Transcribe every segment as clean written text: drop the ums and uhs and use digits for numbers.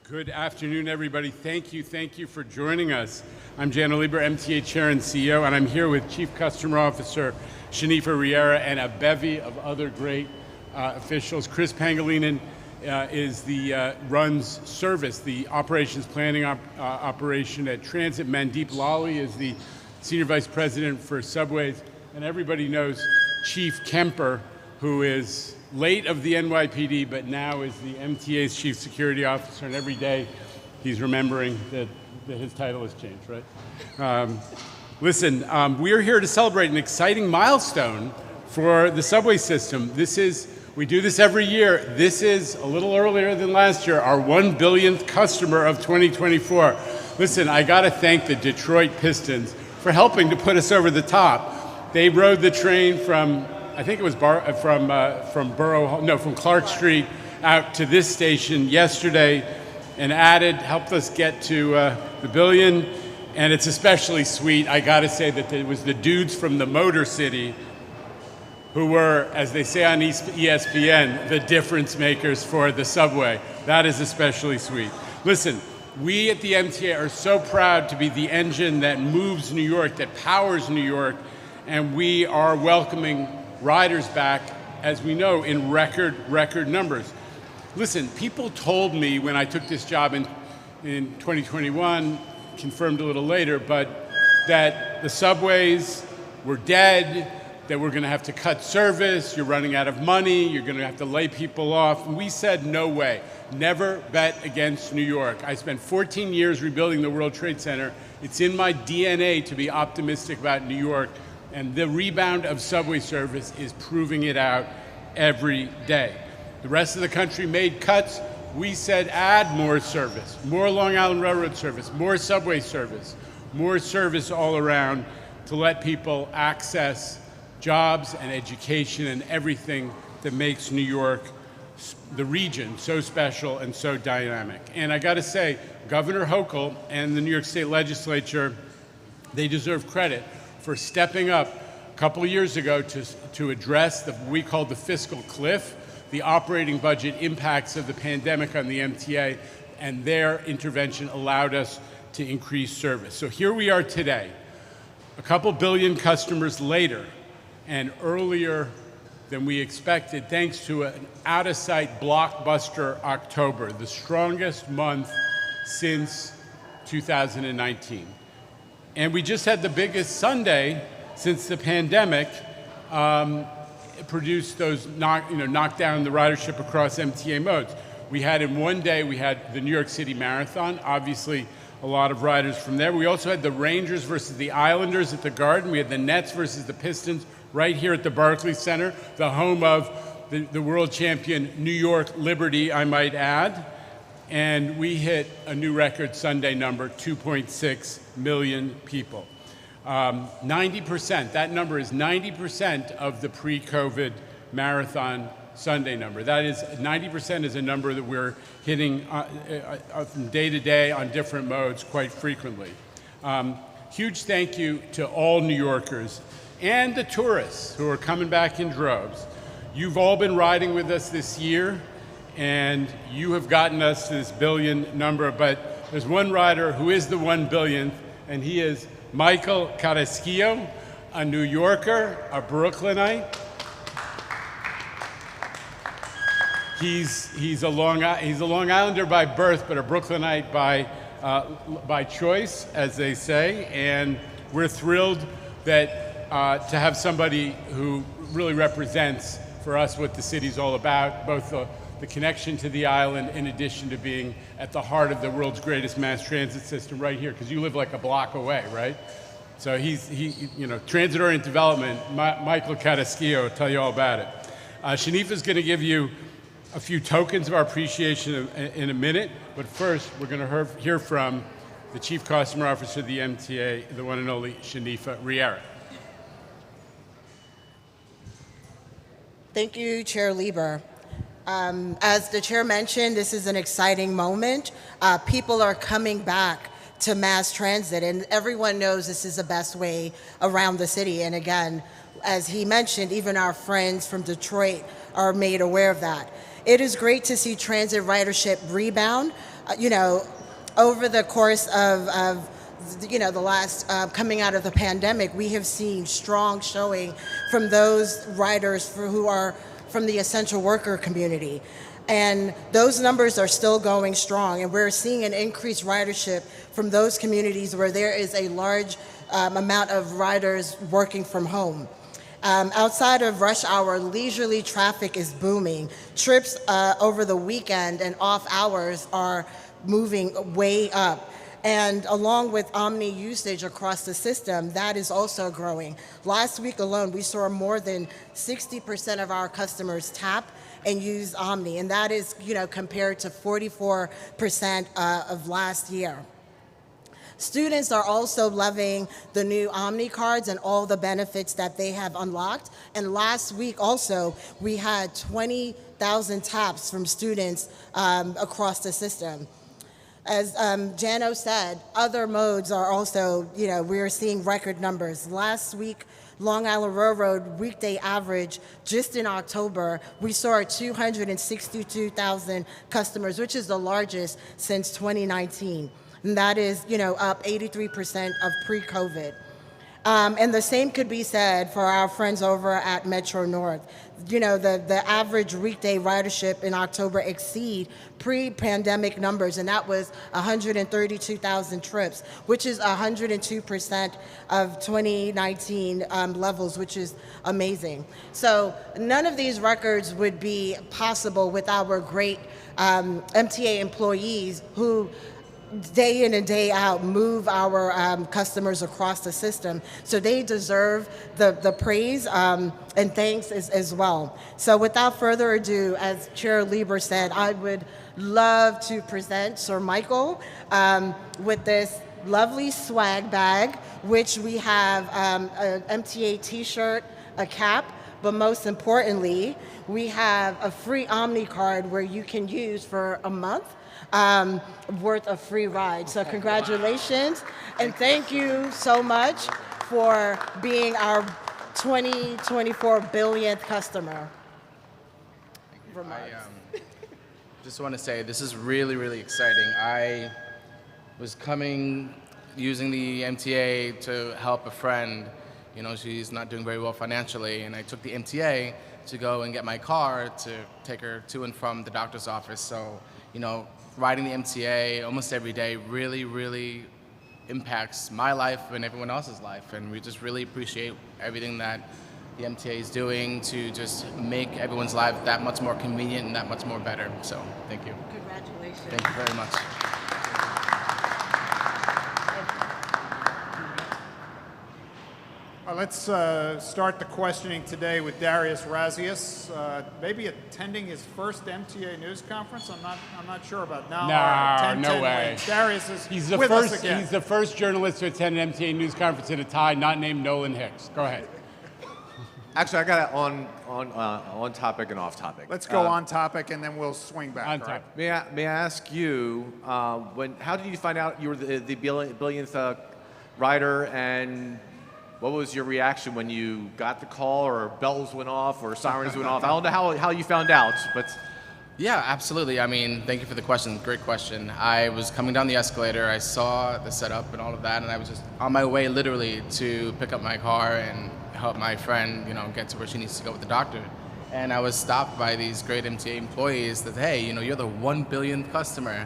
Good afternoon, everybody. Thank you for joining us. I'm Jan Lieber, MTA Chair and CEO, and I'm here with Chief Customer Officer Shanifa Riera and a bevy of other great officials. Chris Pangilinan runs service, the operations planning operation at Transit. Mandeep Lally is the Senior Vice President for Subways, and everybody knows Chief Kemper, who is late of the NYPD, but now is the MTA's Chief Security Officer, and every day he's remembering that his title has changed, right? We are here to celebrate an exciting milestone for the subway system. We do this every year. This is, a little earlier than last year, our 1 billionth customer of 2024. Listen, I gotta thank the Detroit Pistons for helping to put us over the top. They rode the train from, I think it was from Clark Street out to this station yesterday and helped us get to the Billion. And it's especially sweet, I gotta say, that it was the dudes from the Motor City who were, as they say on ESPN, the difference makers for the subway. That is especially sweet. Listen, we at the MTA are so proud to be the engine that moves New York, that powers New York, and we are welcoming riders back, as we know, in record numbers. Listen, people told me when I took this job in 2021, confirmed a little later, but that the subways were dead, that we're gonna have to cut service, you're running out of money, you're gonna have to lay people off. And we said, no way, never bet against New York. I spent 14 years rebuilding the World Trade Center. It's in my DNA to be optimistic about New York. And the rebound of subway service is proving it out every day. The rest of the country made cuts. We said add more service, more Long Island Railroad service, more subway service, more service all around to let people access jobs and education and everything that makes New York, the region, so special and so dynamic. And I gotta say, Governor Hochul and the New York State Legislature, they deserve credit for stepping up a couple of years ago to address what we call the fiscal cliff, the operating budget impacts of the pandemic on the MTA, and their intervention allowed us to increase service. So here we are today, a couple billion customers later, and earlier than we expected, thanks to an out-of-sight blockbuster October, the strongest month since 2019. And we just had the biggest Sunday since the pandemic, produced those knocked down the ridership across MTA modes. We had in one day, we had the New York City Marathon, obviously a lot of riders from there. We also had the Rangers versus the Islanders at the Garden. We had the Nets versus the Pistons right here at the Barclays Center, the home of the world champion New York Liberty, I might add. And we hit a new record Sunday number, 2.6 million people. 90%, that number is 90% of the pre-COVID marathon Sunday number. That is, 90% is a number that we're hitting from day to day on different modes quite frequently. Huge thank you to all New Yorkers and the tourists who are coming back in droves. You've all been riding with us this year, and you have gotten us to this billion number, but there's one rider who is the 1 billionth, and he is Michael Carrasquillo, a New Yorker, a Brooklynite. He's a Long Islander by birth, but a Brooklynite by choice, as they say, and we're thrilled that to have somebody who really represents for us what the city's all about, both the connection to the island in addition to being at the heart of the world's greatest mass transit system right here, because you live like a block away, right? So transit-oriented development, Michael Carrasquillo will tell you all about it. Shanifa's gonna give you a few tokens of our appreciation in a minute, but first we're gonna hear from the Chief Customer Officer of the MTA, the one and only Shanifa Riera. Thank you, Chair Lieber. As the chair mentioned, this is an exciting moment. People are coming back to mass transit, and everyone knows this is the best way around the city. And again, as he mentioned, even our friends from Detroit are made aware of that. It is great to see transit ridership rebound. you know, over the course of the last coming out of the pandemic, we have seen strong showing from those riders who are from the essential worker community. And those numbers are still going strong, and we're seeing an increased ridership from those communities where there is a large amount of riders working from home. Outside of rush hour, leisurely traffic is booming. Trips over the weekend and off hours are moving way up. And along with Omni usage across the system, that is also growing. Last week alone, we saw more than 60% of our customers tap and use Omni, and that is, compared to 44% of last year. Students are also loving the new Omni cards and all the benefits that they have unlocked. And last week also, we had 20,000 taps from students across the system. As Jano said, other modes are also, we're seeing record numbers. Last week, Long Island Railroad weekday average, just in October, we saw 262,000 customers, which is the largest since 2019. And that is, up 83% of pre-COVID. And the same could be said for our friends over at Metro North. The average weekday ridership in October exceed pre-pandemic numbers, and that was 132,000 trips, which is 102% of 2019 levels, which is amazing. So none of these records would be possible with our great MTA employees who day in and day out move our customers across the system. So they deserve the praise and thanks as well. So without further ado, as Chair Lieber said, I would love to present Sir Michael with this lovely swag bag, which we have an MTA t-shirt, a cap, but most importantly, we have a free Omni card where you can use for a month worth of free rides. So congratulations, and thank you so much for being our 2024 billionth customer. I just want to say this is really, really exciting. I was using the MTA to help a friend. She's not doing very well financially, and I took the MTA to go and get my car to take her to and from the doctor's office. So, riding the MTA almost every day really, really impacts my life and everyone else's life. And we just really appreciate everything that the MTA is doing to just make everyone's life that much more convenient and that much more better. So thank you. Congratulations. Thank you very much. Let's start the questioning today with Darius Razius, maybe attending his first MTA news conference. I'm not sure about now. No way. Darius is He's the with first. us again. He's the first journalist to attend an MTA news conference in a tie, not named Nolan Hicks. Go ahead. Actually, I got it on topic and off topic. Let's go on topic, and then we'll swing back. On all topic. right? May I ask you, how did you find out you were the billionth rider, and what was your reaction when you got the call, or bells went off, or sirens went off? I don't know how you found out, but... Yeah, absolutely. I mean, thank you for the question. Great question. I was coming down the escalator. I saw the setup and all of that, and I was just on my way literally to pick up my car and help my friend, get to where she needs to go with the doctor. And I was stopped by these great MTA employees that, hey, you're the 1 billionth customer.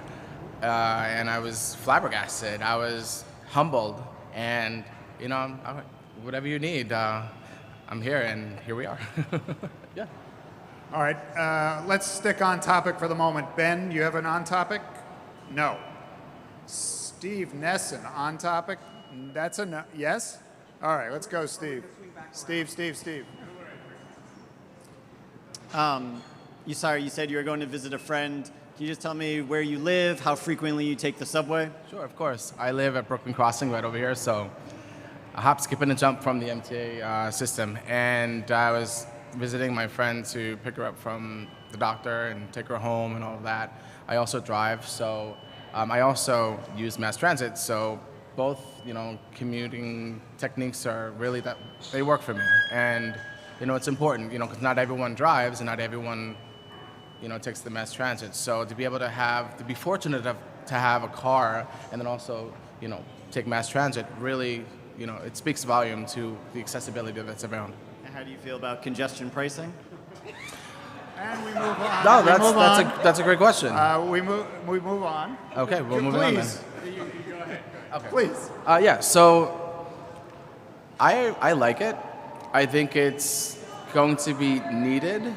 And I was flabbergasted. I was humbled. And, whatever you need, I'm here, and here we are. Yeah. All right, let's stick on topic for the moment. Ben, you have an on topic? No. Steve Nesson, on topic? That's a no. Yes? All right, let's go, Steve. Steve. You said you were going to visit a friend. Can you just tell me where you live, how frequently you take the subway? Sure, of course. I live at Brooklyn Crossing right over here, so a hop, skip, and a jump from the MTA system. And I was visiting my friend to pick her up from the doctor and take her home and all of that. I also drive, so I also use mass transit, so both, commuting techniques are really they work for me. And, it's important, because not everyone drives and not everyone, takes the mass transit. So to be able to be fortunate to have a car and then also, take mass transit, really, it speaks volume to the accessibility that's around. How do you feel about congestion pricing? And we move on. No, We move on. that's a great question. We move on. Okay, we'll move on then. Please. Go ahead. Okay. Please. Yeah, so I like it. I think it's going to be needed.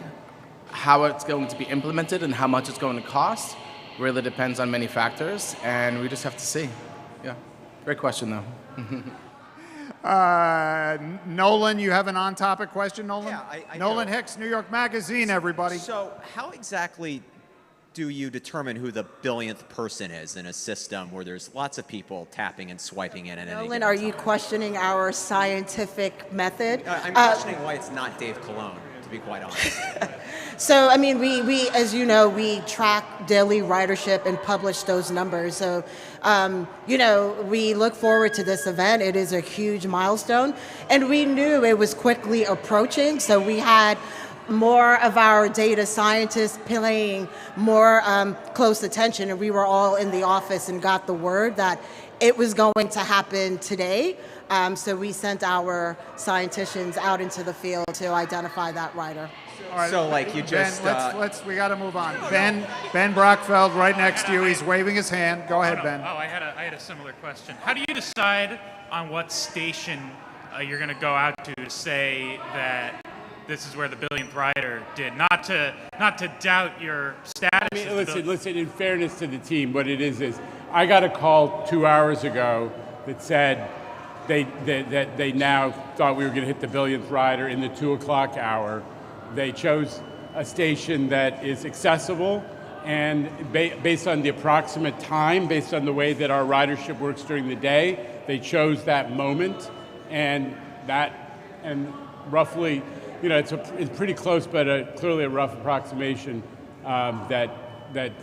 How it's going to be implemented and how much it's going to cost really depends on many factors, and we just have to see. Yeah, great question though. Nolan, you have an on-topic question, Nolan? Yeah, I Nolan do. Hicks, New York Magazine, everybody. So how exactly do you determine who the billionth person is in a system where there's lots of people tapping and swiping in at any Nolan, given are you time? questioning our scientific method? I'm questioning why it's not Dave Cologne, to be quite honest. So, I mean, we as you know, we track daily ridership and publish those numbers. So, we look forward to this event. It is a huge milestone. And we knew it was quickly approaching. So we had more of our data scientists paying more close attention. And we were all in the office and got the word that it was going to happen today. So we sent our scientists out into the field to identify that rider. All right, So, like, you just, we got to move on. Ben Brockfeld, right next to you. He's waving his hand. Go ahead, Ben. I had a similar question. How do you decide on what station you're going to go out to say that this is where the billionth rider did? Not to doubt your status. I mean, listen, in fairness to the team, what it is I got a call 2 hours ago that said that they now thought we were going to hit the billionth rider in the 2 o'clock hour. They chose a station that is accessible, and based on the approximate time, based on the way that our ridership works during the day, they chose that moment, and roughly, it's pretty close, but clearly a rough approximation that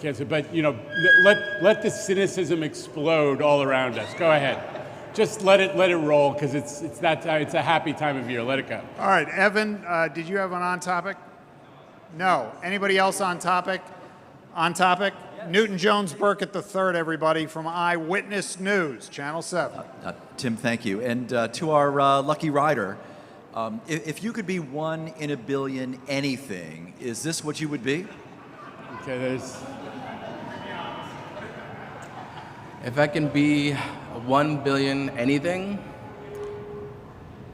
gets it. But let the cynicism explode all around us. Go ahead. Just let it roll, because it's a happy time of year. Let it go. All right, Evan, did you have an on-topic? No. Anybody else on topic? On topic? Yes. Newton Jones Burkett III, everybody, from Eyewitness News, Channel 7. Tim, thank you. And to our lucky rider, if you could be one in a billion anything, is this what you would be? Okay, If I can be 1 billion anything,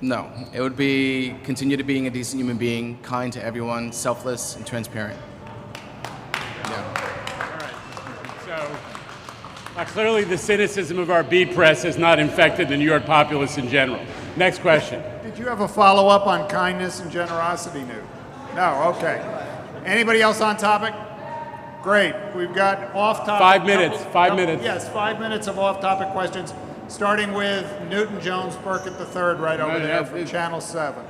no. It would be continue to being a decent human being, kind to everyone, selfless and transparent. Yeah. So clearly the cynicism of our B press has not infected the New York populace in general. Next question. Did you have a follow-up on kindness and generosity, Newt? No, okay. Anybody else on topic? Great. We've got off-topic. 5 minutes. 5 minutes. Yes, 5 minutes of off-topic questions, starting with Newton Jones Burkett III, right over there from Channel 7.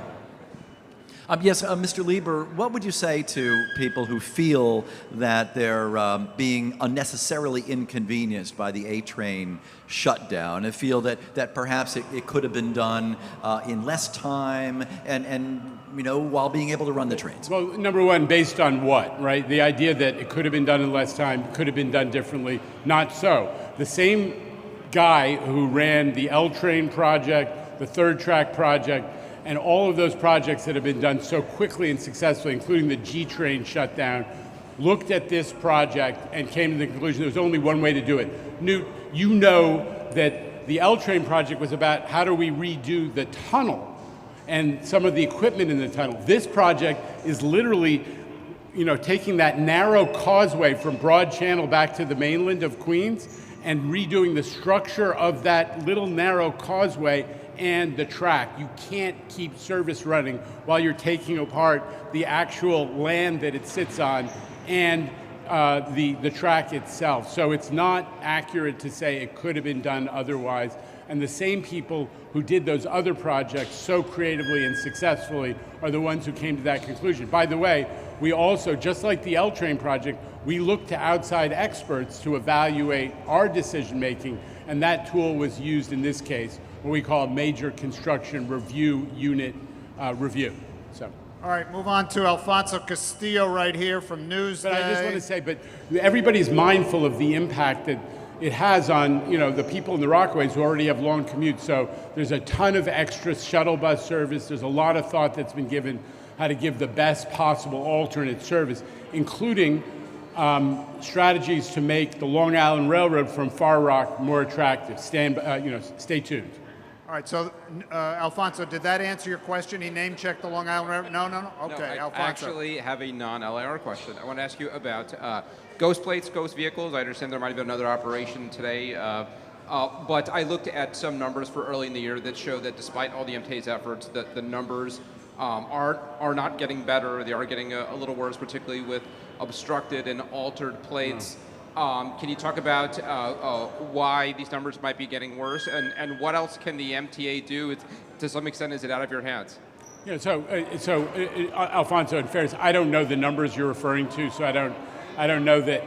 Yes, Mr. Lieber, what would you say to people who feel that they're being unnecessarily inconvenienced by the A-train shutdown and feel that perhaps it could have been done in less time and while being able to run the trains? Well, number one, based on what, right? The idea that it could have been done in less time, could have been done differently, not so. The same guy who ran the L train project, the third track project, and all of those projects that have been done so quickly and successfully, including the G train shutdown, looked at this project and came to the conclusion there was only one way to do it. Newt, you know that the L train project was about how do we redo the tunnel and some of the equipment in the tunnel. This project is literally, taking that narrow causeway from Broad Channel back to the mainland of Queens and redoing the structure of that little narrow causeway and the track. You can't keep service running while you're taking apart the actual land that it sits on and the track itself. So it's not accurate to say it could have been done otherwise. And the same people who did those other projects so creatively and successfully are the ones who came to that conclusion. By the way, we also, just like the L train project, we looked to outside experts to evaluate our decision making, and that tool was used in this case, what we call a major construction review unit review. So. All right, move on to Alfonso Castillo right here from Newsday. But I just want to say, but everybody's mindful of the impact that it has on, the people in the Rockaways who already have long commutes. So there's a ton of extra shuttle bus service. There's a lot of thought that's been given how to give the best possible alternate service, including strategies to make the Long Island Railroad from Far Rock more attractive. Stay tuned. All right, so Alfonso, did that answer your question? He name-checked the Long Island Railroad? No. Okay, I Alfonso. actually have a non-LIR question. I want to ask you about ghost plates, ghost vehicles. I understand there might have been another operation today, but I looked at some numbers for early in the year that show that despite all the MTA's efforts, that the numbers are not getting better. They are getting a little worse, particularly with obstructed and altered plates. Can you talk about why these numbers might be getting worse, and what else can the MTA do? To some extent, is it out of your hands? Yeah, Alfonso, in fairness, I don't know the numbers you're referring to, so I don't know that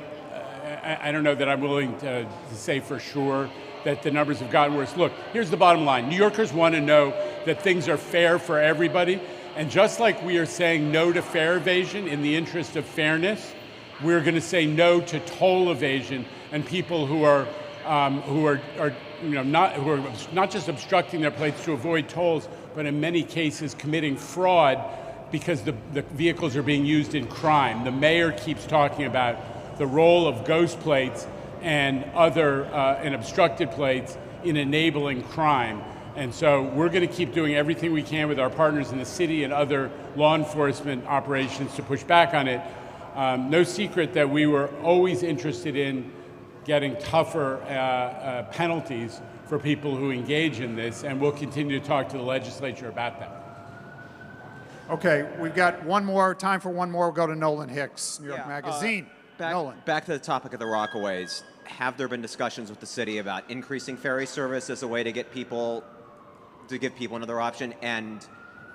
I'm willing to say for sure that the numbers have gotten worse. Look, here's the bottom line. New Yorkers want to know that things are fair for everybody, and just like we are saying no to fare evasion in the interest of fairness, we're going to say no to toll evasion and people who are not just obstructing their plates to avoid tolls, but in many cases committing fraud because the vehicles are being used in crime. The mayor keeps talking about the role of ghost plates and other and obstructed plates in enabling crime. And so we're going to keep doing everything we can with our partners in the city and other law enforcement operations to push back on it. No secret that we were always interested in getting tougher penalties for people who engage in this, and we'll continue to talk to the legislature about that. Okay, we've got time for one more. We'll go to Nolan Hicks, New York Magazine. Nolan. Back to the topic of the Rockaways. Have there been discussions with the city about increasing ferry service as a way to give people another option? And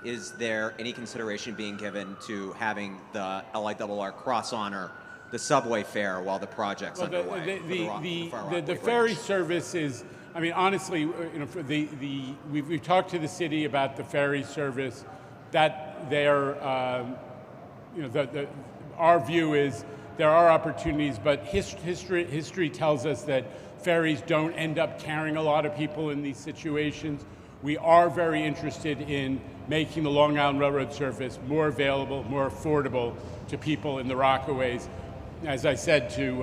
is there any consideration being given to having the LIRR cross honor the subway fare while the project's underway? The ferry service is, I mean, honestly, we've talked to the city about the ferry service. That our view is there are opportunities, but history tells us that ferries don't end up carrying a lot of people in these situations. We are very interested in making the Long Island Railroad service more available, more affordable to people in the Rockaways. As I said to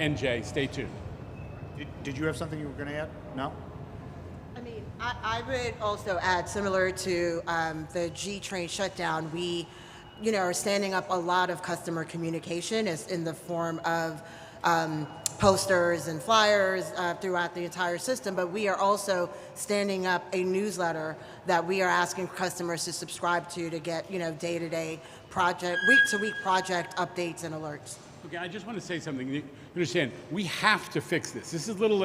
NJ, stay tuned. Did you have something you were going to add? No? I mean, I would also add, similar to the G train shutdown, we are standing up a lot of customer communication in the form of posters and flyers throughout the entire system, but we are also standing up a newsletter that we are asking customers to subscribe to get, day-to-day week-to-week project updates and alerts. Okay, I just want to say something. You understand, we have to fix this. This is a little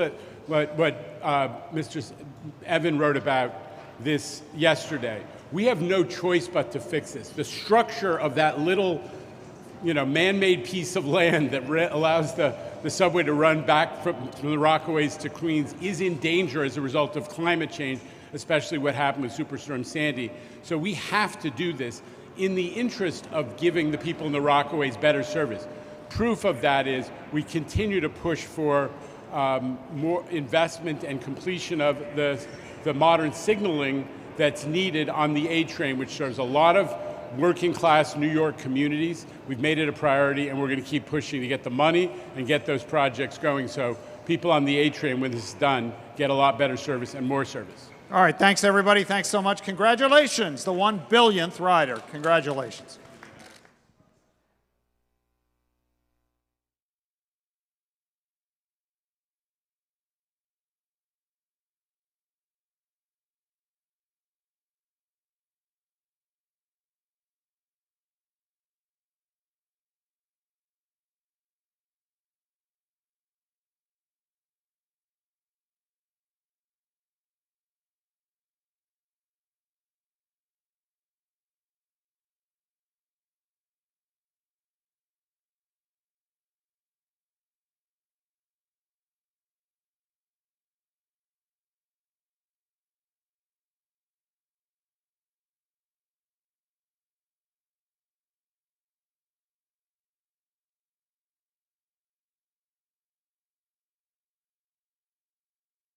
what Mr. Evan wrote about this yesterday. We have no choice but to fix this. The structure of that little, man-made piece of land that allows the subway to run back from the Rockaways to Queens is in danger as a result of climate change, especially what happened with Superstorm Sandy. So we have to do this in the interest of giving the people in the Rockaways better service. Proof of that is we continue to push for more investment and completion of the modern signaling that's needed on the A train, which serves a lot of working class New York communities. We've made it a priority, and we're going to keep pushing to get the money and get those projects going so people on the A train, when this is done, get a lot better service and more service. All right, thanks everybody. Thanks so much. Congratulations, the 1 billionth rider. Congratulations.